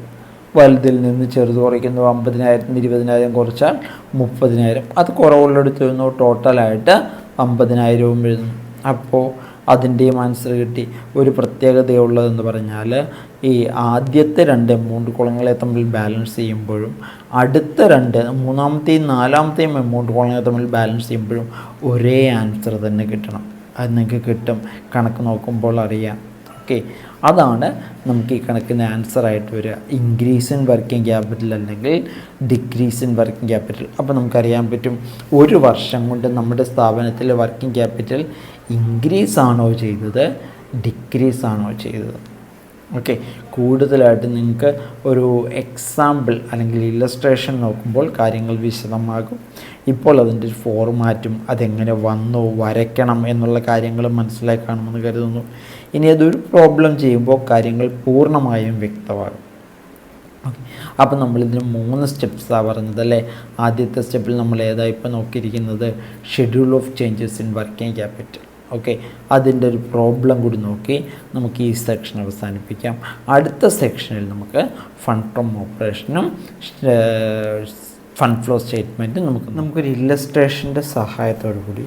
വലുതിൽ നിന്ന് ചെറുത് കുറയ്ക്കുന്നു. 50,000 20,000 കുറച്ചാൽ 30,000. അത് കുറവുള്ളടുത്ത് എഴുതുന്നു. ടോട്ടലായിട്ട് 50,000 എഴുതുന്നു. അപ്പോൾ അതിൻ്റെയും ആൻസർ കിട്ടി. ഒരു പ്രത്യേകതയുള്ളതെന്ന് പറഞ്ഞാൽ ഈ ആദ്യത്തെ 2 എമൗണ്ട് കോളങ്ങളെ തമ്മിൽ ബാലൻസ് ചെയ്യുമ്പോഴും അടുത്ത 2 മൂന്നാമത്തെയും നാലാമത്തെയും എമൗണ്ട് കോളങ്ങളെ തമ്മിൽ ബാലൻസ് ചെയ്യുമ്പോഴും ഒരേ ആൻസർ തന്നെ കിട്ടണം. അത് നിങ്ങൾക്ക് കിട്ടും, കണക്ക് നോക്കുമ്പോൾ അറിയാം. ഓക്കെ, അതാണ് നമുക്ക് ഈ കണക്കിന് ആൻസറായിട്ട് വരിക. ഇൻക്രീസ് ഇൻ വർക്കിംഗ് ക്യാപിറ്റൽ അല്ലെങ്കിൽ ഡിക്രീസ് ഇൻ വർക്കിംഗ് ക്യാപിറ്റൽ. അപ്പോൾ നമുക്കറിയാൻ പറ്റും ഒരു വർഷം കൊണ്ട് നമ്മുടെ സ്ഥാപനത്തിലെ വർക്കിംഗ് ക്യാപിറ്റൽ ഇൻക്രീസ് ആണോ ചെയ്തത് ഡിക്രീസ് ആണോ ചെയ്തത്. ഓക്കെ, കൂടുതലായിട്ട് നിങ്ങൾക്ക് ഒരു എക്സാമ്പിൾ അല്ലെങ്കിൽ ഇല്ലസ്ട്രേഷൻ നോക്കുമ്പോൾ കാര്യങ്ങൾ വിശദമാകും. ഇപ്പോൾ അതിൻ്റെ ഒരു ഫോർമാറ്റും അതെങ്ങനെ വന്നു വരയ്ക്കണം എന്നുള്ള കാര്യങ്ങൾ മനസ്സിലായി കാണുമെന്ന് കരുതുന്നു. ഇനി അതൊരു പ്രോബ്ലം ചെയ്യുമ്പോൾ കാര്യങ്ങൾ പൂർണ്ണമായും വ്യക്തമാകും. ഓക്കെ, അപ്പോൾ നമ്മളിതിന് 3 സ്റ്റെപ്സാണ് പറഞ്ഞത് അല്ലേ. ആദ്യത്തെ സ്റ്റെപ്പിൽ നമ്മൾ ഏതാ ഇപ്പോൾ നോക്കിയിരിക്കുന്നത്, schedule of changes in working capital. Okay, അതിൻ്റെ ഒരു പ്രോബ്ലം കൂടി നോക്കി നമുക്ക് ഈ സെക്ഷൻ അവസാനിപ്പിക്കാം. അടുത്ത സെക്ഷനിൽ നമുക്ക് ഫണ്ട് ഫ്രം ഓപ്പറേഷനും ഫണ്ട് ഫ്ലോ സ്റ്റേറ്റ്മെൻറ്റും നമുക്കൊരു ഇല്ലസ്ട്രേഷൻ്റെ സഹായത്തോടു കൂടി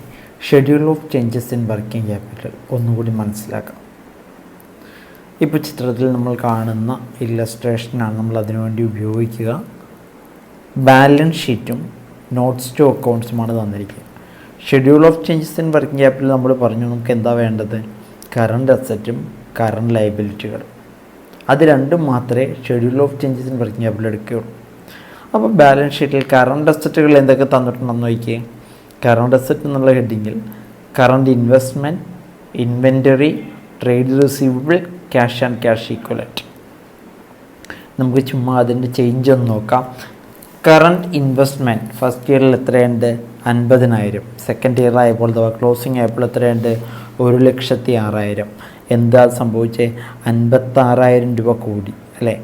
schedule of changes in working capital ഒന്നുകൂടി മനസ്സിലാക്കാം. ഇപ്പോൾ ചിത്രത്തിൽ നമ്മൾ കാണുന്ന ഇല്ലസ്ട്രേഷനാണ് നമ്മൾ അതിനുവേണ്ടി ഉപയോഗിക്കുക. ബാലൻസ് ഷീറ്റും നോട്ട്സ് ടു അക്കൗണ്ട്സുമാണ് തന്നിരിക്കുക. Schedule of changes in working capital നമ്മൾ പറഞ്ഞു നമുക്ക് എന്താ വേണ്ടത്, കറണ്ട് അസറ്റും കറണ്ട് ലയബിലിറ്റികളും. അത് രണ്ടും മാത്രമേ schedule of changes in working capital എടുക്കുകയുള്ളൂ. അപ്പോൾ ബാലൻസ് ഷീറ്റിൽ കറണ്ട് അസറ്റുകൾ എന്തൊക്കെ തന്നിട്ടുണ്ടെന്ന് നോക്കിയേ. കറണ്ട് അസറ്റ് എന്നുള്ള ഹെഡിങ്ങിൽ current investment, inventory, trade receivable, cash and cash equivalent. നമുക്ക് ചുമ്മാ അതിൻ്റെ ചേഞ്ച് ഒന്ന് നോക്കാം. കറണ്ട് ഇൻവെസ്റ്റ്മെൻറ്റ് ഫസ്റ്റ് ഇയറിൽ എത്രയുണ്ട്, 50,000. സെക്കൻഡ് ഇയർ ആയപ്പോൾ അഥവാ ക്ലോസിംഗ് ആയപ്പോൾ എത്രയുണ്ട്, 1,06,000. എന്താ സംഭവിച്ചത്, 56,000 രൂപ കൂടി അല്ലേ.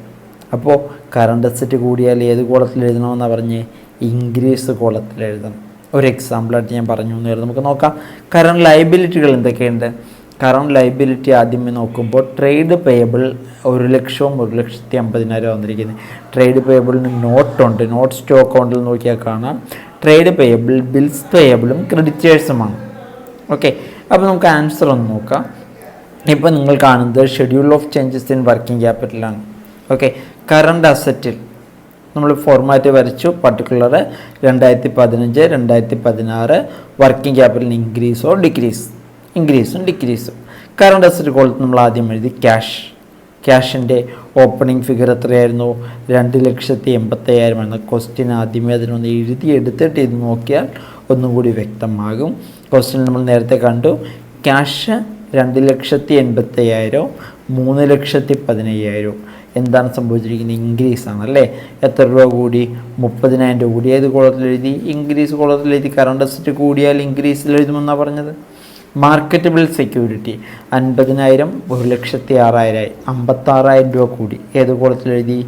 അപ്പോൾ കറണ്ട് അസറ്റ് കൂടിയാൽ ഏത് കോളത്തിൽ എഴുതണമെന്നാണ് പറഞ്ഞ്, ഇൻക്രീസ് കോളത്തിൽ എഴുതണം. ഒരു എക്സാമ്പിളായിട്ട് ഞാൻ പറഞ്ഞു എന്ന് നമുക്ക് നോക്കാം. കറണ്ട് ലയബിലിറ്റികൾ എന്തൊക്കെയുണ്ട്. കറണ്ട് ലയബിലിറ്റി ആദ്യമേ നോക്കുമ്പോൾ ട്രേഡ് പേയബിൾ 1,00,000 1,50,000 വന്നിരിക്കുന്നത്. ട്രേഡ് പേയബിളിന് നോട്ടുണ്ട്, നോട്ട്സ് ടു അക്കൗണ്ടിൽ നോക്കിയാൽ കാണാം. ട്രേഡ് പേയബിൾ ബിൽസ് പേയബിളും ക്രെഡിറ്റേഴ്സുമാണ്. ഓക്കെ, അപ്പോൾ നമുക്ക് ആൻസർ ഒന്ന് നോക്കാം. ഇപ്പോൾ നിങ്ങൾ കാണുന്നത് schedule of changes in working ക്യാപിറ്റലാണ്. ഓക്കെ, കറണ്ട് അസറ്റിൽ നമ്മൾ ഫോർമാറ്റ് വരച്ചു. പർട്ടിക്കുലർ 2015 2016 വർക്കിംഗ് ക്യാപിറ്റലിന് ഇൻക്രീസ് ഓർ ഡിക്രീസ്, ഇൻക്രീസും ഡിക്രീസും. കറണ്ട് അസറ്റ് കോളത്തിൽ നമ്മൾ ആദ്യം എഴുതി ക്യാഷിൻ്റെ ഓപ്പണിംഗ് ഫിഗർ എത്രയായിരുന്നു, 2,80,000 എന്ന ക്വസ്റ്റ്യൻ ആദ്യമേ അതിനൊന്ന് എഴുതിയെടുത്തിട്ട് ഇത് നോക്കിയാൽ ഒന്നും കൂടി വ്യക്തമാകും. ക്വസ്റ്റ്യൻ നമ്മൾ നേരത്തെ കണ്ടു, ക്യാഷ് 2,80,000 3,15,000. എന്താണ് സംഭവിച്ചിരിക്കുന്നത്, ഇൻക്രീസ് ആണല്ലേ. എത്ര രൂപ കൂടി, 30,000 രൂപ കൂടി. ഏത് കോളത്തിൽ എഴുതി, ഇൻക്രീസ് കോളത്തിൽ എഴുതി. കറണ്ട് അസറ്റ് കൂടിയാൽ ഇൻക്രീസിൽ എഴുതുമെന്നാണ് പറഞ്ഞത്. മാർക്കറ്റബിൾ സെക്യൂരിറ്റി 50,000 1,06,000 56,000 രൂപ കൂടി. ഏത് കോളത്തിൽ എഴുതി,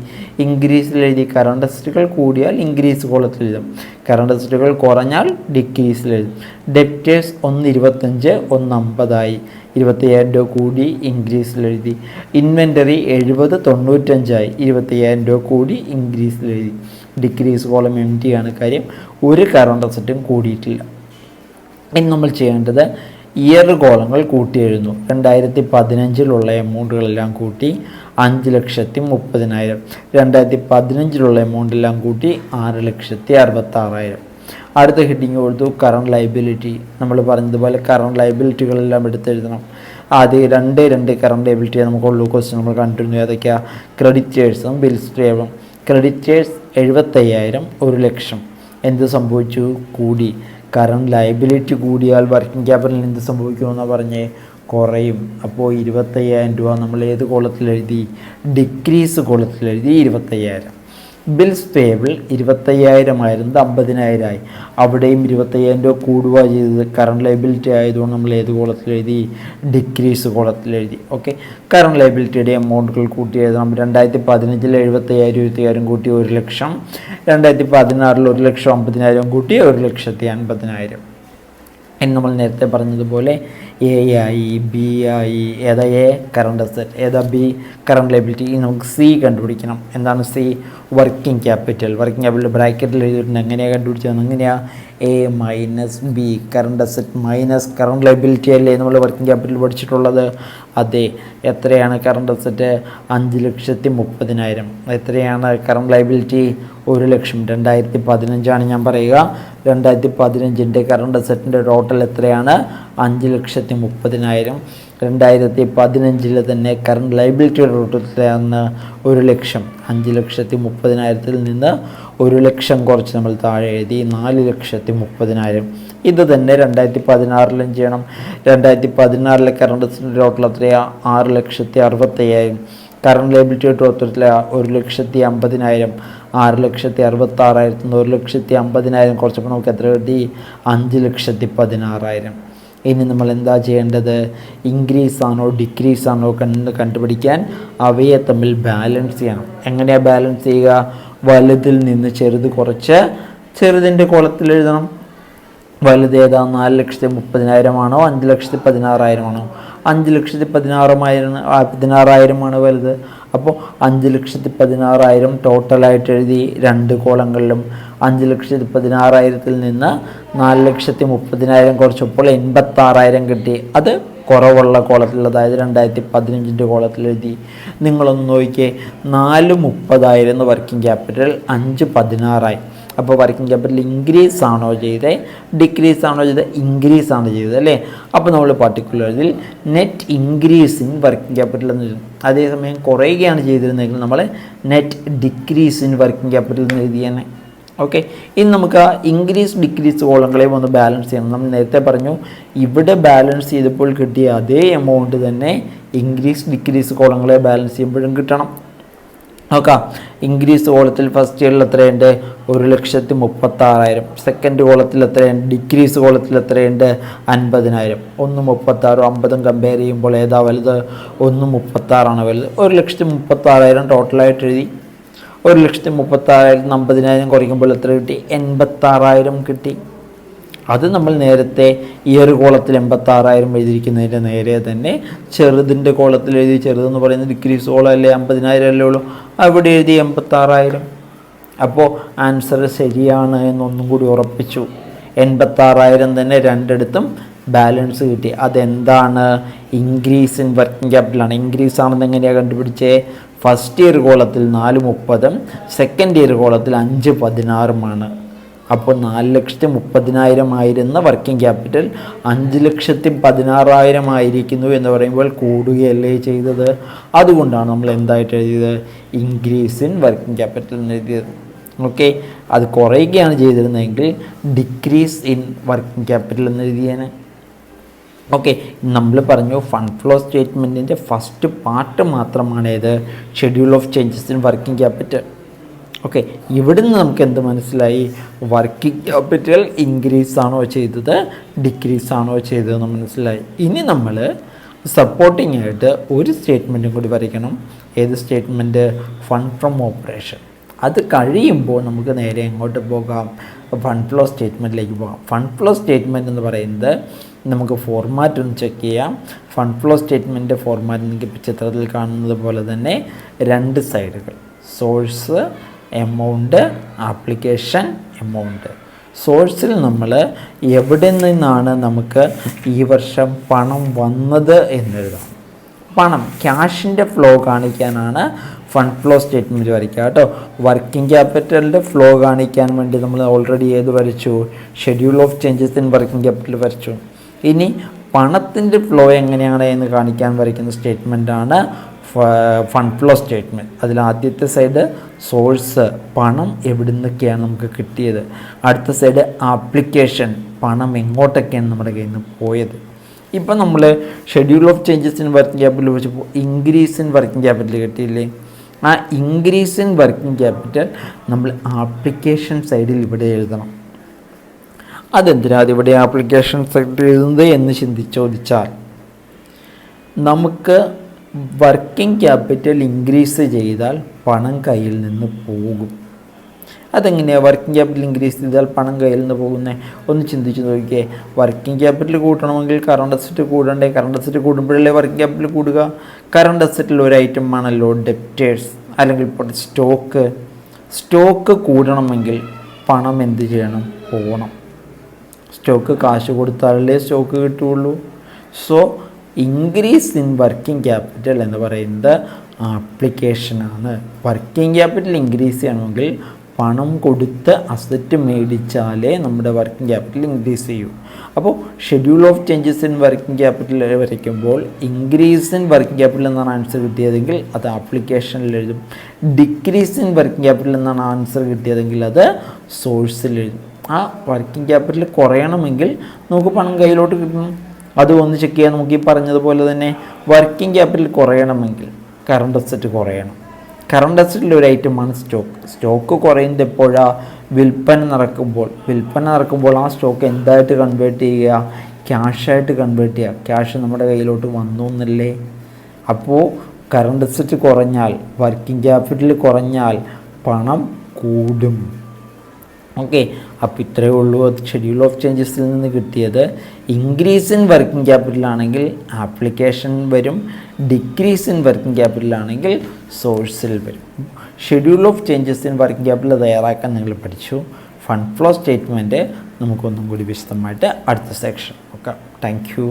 ഇൻക്രീസിൽ എഴുതി. കറണ്ട് അസറ്റുകൾ കൂടിയാൽ ഇൻക്രീസ് കോളത്തിൽ എഴുതും, കറണ്ട് അസറ്റുകൾ കുറഞ്ഞാൽ ഡിക്രീസിൽ എഴുതും. ഡെപ്റ്റേഴ്സ് 1,25 1,50 25,000 രൂപ കൂടി, ഇൻക്രീസിൽ എഴുതി. ഇൻവെൻറ്ററി 70 95 25,000 രൂപ കൂടി, ഇൻക്രീസിൽ എഴുതി. ഡിക്രീസ് കോളം എം ടി ആണ്. കാര്യം ഒരു കറണ്ട് അസറ്റും കൂടിയിട്ടില്ല. ഇനി നമ്മൾ ചെയ്യേണ്ടത് ഇയർ കോളങ്ങൾ കൂട്ടി എഴുതുന്നു. 2015 എമൗണ്ടുകളെല്ലാം കൂട്ടി 5,30,000. 2015 എമൗണ്ടെല്ലാം കൂട്ടി 6,66,000. അടുത്ത ഹെഡിങ് കൊടുത്തു കറണ്ട് ലയബിലിറ്റി. നമ്മൾ പറഞ്ഞതുപോലെ കറണ്ട് ലയബിലിറ്റികളെല്ലാം എടുത്തെഴുതണം. ആദ്യം 2 കറണ്ട് ലയബിലിറ്റി നമുക്കുള്ളൂ. ക്വസ്റ്റ്യൻ നമ്മൾ കണ്ടിരുന്നു. ഏതൊക്കെയാണ്, ക്രെഡിറ്റേഴ്സും ബിൽസ് പേയബിളും. ക്രെഡിറ്റേഴ്സ് 75,000 1,00,000. എന്ത് സംഭവിച്ചു, കൂടി. കറണ്ട് ലയബിലിറ്റി കൂടിയാൽ വർക്കിംഗ് ക്യാപിറ്റലിന് എന്ത് സംഭവിക്കുമെന്നാണ് പറഞ്ഞേ, കുറയും. അപ്പോൾ 25,000 രൂപ നമ്മൾ ഏത് കോളത്തിൽ എഴുതി, ഡിക്രീസ് കോളത്തിൽ എഴുതി 25,000. ബിൽസ് പേയബിൾ 25,000 ആയിരുന്നത് 50,000 ആയി. അവിടെയും 25,000 രൂപ കൂടുക ചെയ്തത്. കറണ്ട് ലയബിലിറ്റി ആയതുകൊണ്ട് നമ്മൾ ഏത് കോളത്തിൽ എഴുതി, ഡിക്രീസ് കോളത്തിൽ എഴുതി. ഓക്കെ, കറണ്ട് ലയബിലിറ്റിയുടെ എമൗണ്ടുകൾ കൂട്ടി എഴുതണം. 2015 75,000 കൂട്ടി 1,00,000. 2016 1,50,000 കൂട്ടി 1,50,000. ഇനി നമ്മൾ നേരത്തെ പറഞ്ഞതുപോലെ എ ആയി, ബി ആയി. ഏതാ എ, കറണ്ട് അസറ്റ്. ഏതാ ബി, കറണ്ട് ലയബിലിറ്റി. നമുക്ക് സി കണ്ടുപിടിക്കണം. എന്താണ് C, working capital. Working capital ബ്രാക്കറ്റിൽ എഴുതിയിട്ടുണ്ട്. എങ്ങനെയാണ് കണ്ടുപിടിച്ചത്, എങ്ങനെയാണ്, A minus B, current asset minus current liability അല്ലേ നമ്മൾ വർക്കിംഗ് ക്യാപിറ്റൽ പഠിച്ചിട്ടുള്ളത്. അതെ, എത്രയാണ് കറണ്ട് അസറ്റ്, 5,30,000. എത്രയാണ് കറണ്ട് ലയബിലിറ്റി, 1,00,000. 2015 ഞാൻ പറയുക. 2015 കറണ്ട് അസറ്റിൻ്റെ ടോട്ടൽ എത്രയാണ്, 5,30,000. 2015 തന്നെ കറണ്ട് ലയബിലിറ്റിയുടെ ടോട്ടലാണ് 1,00,000. 5,30,000 നിന്ന് 1,00,000 കുറച്ച് നമ്മൾ താഴെ എഴുതി 4,30,000. ഇത് തന്നെ 2016 ചെയ്യണം. 2016 കറണ്ട് അസറ്റിൻ്റെ ടോട്ടൽ എത്രയാണ്, 6,65,000. കറണ്ട് ലയബിലിറ്റിയുടെ ടോട്ടൽ 1,50,000. 6,66,000 1,50,000 കുറച്ചപ്പോൾ നമുക്ക് എത്ര കിട്ടി, 5,16,000. ഇനി നമ്മൾ എന്താ ചെയ്യേണ്ടത്? ഇൻക്രീസ് ആണോ ഡിക്രീസ് ആണോ കണ്ടുപിടിക്കാൻ അവയെ തമ്മിൽ ബാലൻസ് ചെയ്യണം. എങ്ങനെയാണ് ബാലൻസ് ചെയ്യുക? വലുതിൽ നിന്ന് ചെറുത് കുറച്ച് ചെറുതിൻ്റെ കോളത്തിൽ എഴുതണം. വലുത് ഏതാ? 4,30,000 ആണോ 5,16,000 ആണോ? 5,16,000 വലുത്. അപ്പോൾ 5,16,000 ടോട്ടലായിട്ട് എഴുതി 2 കോളങ്ങളിലും. 5,16,000 നിന്ന് 4,30,000 കുറച്ചപ്പോൾ 86,000 കിട്ടി. അത് കുറവുള്ള കോളത്തിൽ, അതായത് 2015 കോളത്തിൽ എഴുതി. നിങ്ങളൊന്ന് നോക്കിയേ, 4,30,000 വർക്കിംഗ് ക്യാപിറ്റൽ, 5,16,000. അപ്പോൾ വർക്കിംഗ് ക്യാപിറ്റൽ ഇൻക്രീസ് ആണോ ചെയ്തത് ഡിക്രീസ് ആണോ ചെയ്തത്? ഇൻക്രീസ് ആണ് ചെയ്തത് അല്ലേ? അപ്പോൾ നമ്മൾ പർട്ടിക്കുലറിൽ net increase in working capital എന്ന് എഴുതും. അതേസമയം കുറയുകയാണ് ചെയ്തിരുന്നെങ്കിൽ നമ്മൾ net decrease in working capital എന്ന് എഴുതിയാണ്. ഓക്കെ, ഇനി നമുക്ക് ആ ഇൻക്രീസ് ഡിക്രീസ് കോളങ്ങളെയും ഒന്ന് ബാലൻസ് ചെയ്യണം. നമ്മൾ നേരത്തെ പറഞ്ഞു, ഇവിടെ ബാലൻസ് ചെയ്തപ്പോൾ കിട്ടിയ അതേ എമൗണ്ട് തന്നെ ഇൻക്രീസ് ഡിക്രീസ് കോളങ്ങളെ ബാലൻസ് ചെയ്യുമ്പോഴും കിട്ടണം. നോക്കാം, ഇൻക്രീസ് കോളത്തിൽ ഫസ്റ്റ് ഇയറിൽ എത്രയുണ്ട്? 1,36,000. സെക്കൻഡ് കോളത്തിൽ എത്രയുണ്ട്? ഡിക്രീസ് കോളത്തിൽ എത്രയുണ്ട്? 50,000. 1,36,000 50 കമ്പയർ ചെയ്യുമ്പോൾ ഏതാ വലുത്? 1,36,000 വലുത്. 1,36,000 ടോട്ടലായിട്ട് എഴുതി. 1,36,000 50,000 കുറയ്ക്കുമ്പോൾ എത്ര കിട്ടി? 86,000 കിട്ടി. അത് നമ്മൾ നേരത്തെ ഈ ഒരു കോളത്തിൽ 86,000 എഴുതിയിരിക്കുന്നതിൻ്റെ നേരെ തന്നെ ചെറുതിൻ്റെ കോളത്തിൽ എഴുതി. ചെറുതെന്ന് പറയുന്നത് ഡിക്രീസ് കോളം അല്ലേ, 50,000 അല്ലേ ഉള്ളൂ. അവിടെ എഴുതി 86,000. അപ്പോൾ ആൻസർ ശരിയാണ് എന്നൊന്നും കൂടി ഉറപ്പിച്ചു. 86,000 തന്നെ രണ്ടിടത്തും ബാലൻസ് കിട്ടി. അതെന്താണ്? ഇൻക്രീസ് ഇൻ വർക്കിംഗ് ക്യാപിറ്റലാണ്. ഇൻക്രീസ് ആണെന്ന് എങ്ങനെയാണ് കണ്ടുപിടിച്ചേ? ഫസ്റ്റ് ഇയർ കോളത്തിൽ 4,30,000, സെക്കൻഡ് ഇയർ കോളത്തിൽ 5,16,000. അപ്പോൾ 4,30,000 ആയിരുന്ന വർക്കിംഗ് ക്യാപിറ്റൽ 5,16,000 ആയിരിക്കുന്നു എന്ന് പറയുമ്പോൾ കൂടുകയല്ലേ ചെയ്തത്? അതുകൊണ്ടാണ് നമ്മൾ എന്തായിട്ട് എഴുതിയത്? ഇൻക്രീസ് ഇൻ വർക്കിംഗ് ക്യാപിറ്റൽ എന്ന് എഴുതിയത്. ഓക്കെ, അത് കുറയുകയാണ് ചെയ്തിരുന്നതെങ്കിൽ ഡിക്രീസ് ഇൻ വർക്കിംഗ് ക്യാപിറ്റൽ എന്ന് എഴുതിയാണ്. ഓക്കെ, നമ്മൾ പറഞ്ഞു ഫണ്ട് ഫ്ലോ സ്റ്റേറ്റ്മെൻറ്റിൻ്റെ ഫസ്റ്റ് പാർട്ട് മാത്രമാണ് ഏത്? Schedule of changes in working capital. Okay, ഇവിടുന്ന് നമുക്ക് എന്ത് മനസ്സിലായി? വർക്കിംഗ് ക്യാപിറ്റൽ ഇൻക്രീസ് ആണോ ചെയ്തത് ഡിക്രീസ് ആണോ ചെയ്തതെന്ന് മനസ്സിലായി. ഇനി നമ്മൾ സപ്പോർട്ടിംഗ് ആയിട്ട് ഒരു സ്റ്റേറ്റ്മെൻറ്റും കൂടി വരയ്ക്കണം. ഏത് സ്റ്റേറ്റ്മെൻറ്റ്? Fund from operation. അത് കഴിയുമ്പോൾ നമുക്ക് നേരെ എങ്ങോട്ട് പോകാം? ഫണ്ട് ഫ്ലോ സ്റ്റേറ്റ്മെൻറ്റിലേക്ക് പോകാം. ഫണ്ട് ഫ്ലോ സ്റ്റേറ്റ്മെൻറ്റ് എന്ന് പറയുന്നത് നമുക്ക് ഫോർമാറ്റ് ഒന്ന് ചെക്ക് ചെയ്യാം. ഫണ്ട് ഫ്ലോ സ്റ്റേറ്റ്മെൻറ്റ് ഫോർമാറ്റ് നിങ്ങൾക്ക് ചിത്രത്തിൽ കാണുന്നത് പോലെ തന്നെ 2 സൈഡുകൾ, സോഴ്സ് എമൗണ്ട്, ആപ്ലിക്കേഷൻ എമൗണ്ട്. സോഴ്സിൽ നമ്മൾ എവിടെ നിന്നാണ് നമുക്ക് ഈ വർഷം പണം വന്നത് എന്നെഴുതാം. പണം, ക്യാഷിൻ്റെ ഫ്ലോ കാണിക്കാനാണ് ഫണ്ട് ഫ്ലോ സ്റ്റേറ്റ്മെൻറ്റ് വരയ്ക്കുക കേട്ടോ. വർക്കിംഗ് ക്യാപിറ്റലിൻ്റെ ഫ്ലോ കാണിക്കാൻ വേണ്ടി നമ്മൾ ഓൾറെഡി ഏത് വരച്ചു? Schedule of changes in working capital വരച്ചു. ഇനി പണത്തിൻ്റെ ഫ്ലോ എങ്ങനെയാണ് എന്ന് കാണിക്കാൻ വരയ്ക്കുന്ന സ്റ്റേറ്റ്മെൻറ്റാണ് ഫണ്ട് ഫ്ലോ സ്റ്റേറ്റ്മെൻറ്റ്. അതിൽ ആദ്യത്തെ സൈഡ് സോഴ്സ്, പണം എവിടെ നിന്നൊക്കെയാണ് നമുക്ക് കിട്ടിയത്. അടുത്ത സൈഡ് ആപ്ലിക്കേഷൻ, പണം എങ്ങോട്ടൊക്കെയാണ് നമ്മുടെ കയ്യിൽ നിന്ന് പോയത്. ഇപ്പം നമ്മൾ schedule of changes in working capital വെച്ചപ്പോൾ ഇൻക്രീസ് ഇൻ വർക്കിംഗ് ക്യാപിറ്റൽ കിട്ടിയില്ലേ? ആ ഇൻക്രീസ് ഇൻ വർക്കിംഗ് ക്യാപിറ്റൽ നമ്മൾ ആപ്ലിക്കേഷൻ സൈഡിൽ ഇവിടെ എഴുതണം. അതെന്തിനാ അതിവിടെ ആപ്ലിക്കേഷൻ സൈഡിൽ എഴുതുന്നത് എന്ന് ചോദിച്ചാൽ, നമുക്ക് വർക്കിംഗ് ക്യാപിറ്റൽ ഇൻക്രീസ് ചെയ്താൽ പണം കയ്യിൽ നിന്ന് പോകും. അതെങ്ങനെയാണ് വർക്കിംഗ് ക്യാപിറ്റൽ ഇൻക്രീസ് ചെയ്താൽ പണം കയ്യിൽ നിന്ന് പോകുന്നത്? ഒന്ന് ചിന്തിച്ച് നോക്കിയേ. വർക്കിംഗ് ക്യാപിറ്റൽ കൂട്ടണമെങ്കിൽ കറണ്ട് അസറ്റ് കൂടണ്ടേ? കറണ്ട് അസറ്റ് കൂടുമ്പോഴല്ലേ വർക്കിംഗ് ക്യാപിറ്റൽ കൂടുക. കറണ്ട് അസറ്റിൽ ഒരു ഐറ്റം ആണല്ലോ ഡെപ്റ്റേഴ്സ്, അല്ലെങ്കിൽ ഇപ്പോൾ സ്റ്റോക്ക് കൂടണമെങ്കിൽ പണം എന്ത് ചെയ്യണം? പോകണം. സ്റ്റോക്ക് കാശ് കൊടുത്താലല്ലേ സ്റ്റോക്ക് കിട്ടുകയുള്ളൂ. So increase in working capital എന്ന് പറയുന്നത് ആപ്ലിക്കേഷനാണ്. വർക്കിംഗ് ക്യാപിറ്റൽ ഇൻക്രീസ് ചെയ്യണമെങ്കിൽ പണം കൊടുത്ത് അസറ്റ് മേടിച്ചാലേ നമ്മുടെ വർക്കിംഗ് ക്യാപിറ്റൽ ഇൻക്രീസ് ചെയ്യൂ. അപ്പോൾ schedule of changes in working capital വരയ്ക്കുമ്പോൾ ഇൻക്രീസ് ഇൻ വർക്കിംഗ് ക്യാപിറ്റൽ എന്നാണ് ആൻസർ കിട്ടിയതെങ്കിൽ അത് ആപ്ലിക്കേഷനിൽ എഴുതും. ഡിക്രീസ് ഇൻ വർക്കിംഗ് ക്യാപിറ്റൽ എന്നാണ് ആൻസർ കിട്ടിയതെങ്കിൽ അത് സോഴ്സിൽ എഴുതും. ആ വർക്കിംഗ് ക്യാപിറ്റൽ കുറയണമെങ്കിൽ നമുക്ക് പണം കയ്യിലോട്ട് കിട്ടണം. അത് ഒന്ന് ചെക്ക് ചെയ്യാൻ നമുക്ക് ഈ പറഞ്ഞതുപോലെ തന്നെ വർക്കിംഗ് ക്യാപിറ്റൽ കുറയണമെങ്കിൽ കറണ്ട് അസറ്റ് കുറയണം. കറണ്ട് അസറ്റിൽ ഒരു ഐറ്റമാണ് സ്റ്റോക്ക് കുറയുന്നത് എപ്പോഴാണ്? വിൽപ്പന നടക്കുമ്പോൾ ആ സ്റ്റോക്ക് എന്തായിട്ട് കൺവേർട്ട് ചെയ്യുക? ക്യാഷായിട്ട് കൺവേർട്ട് ചെയ്യുക. ക്യാഷ് നമ്മുടെ കയ്യിലോട്ട് വന്നു എന്നല്ലേ. അപ്പോൾ കറണ്ട് അസറ്റ് കുറഞ്ഞാൽ, വർക്കിംഗ് ക്യാപിറ്റൽ കുറഞ്ഞാൽ പണം കൂടും. ഓക്കെ, അപ്പോൾ ഇത്രയേ ഉള്ളൂ ഷെഡ്യൂൾ ഓഫ് ചേഞ്ചസിൽ നിന്ന് കിട്ടിയത്. ഇൻക്രീസ് ഇൻ വർക്കിംഗ് ക്യാപിറ്റൽ ആണെങ്കിൽ ആപ്ലിക്കേഷൻ വരും, ഡിക്രീസ് ഇൻ വർക്കിംഗ് ക്യാപിറ്റൽ ആണെങ്കിൽ സോഴ്സിൽ വരും. Schedule of changes in working capital തയ്യാറാക്കാൻ നിങ്ങൾ പഠിച്ചു. ഫണ്ട് ഫ്ലോ സ്റ്റേറ്റ്മെൻറ്റ് നമുക്കൊന്നും കൂടി വിശദമായിട്ട് അടുത്ത സെക്ഷൻ. Okay, thank you.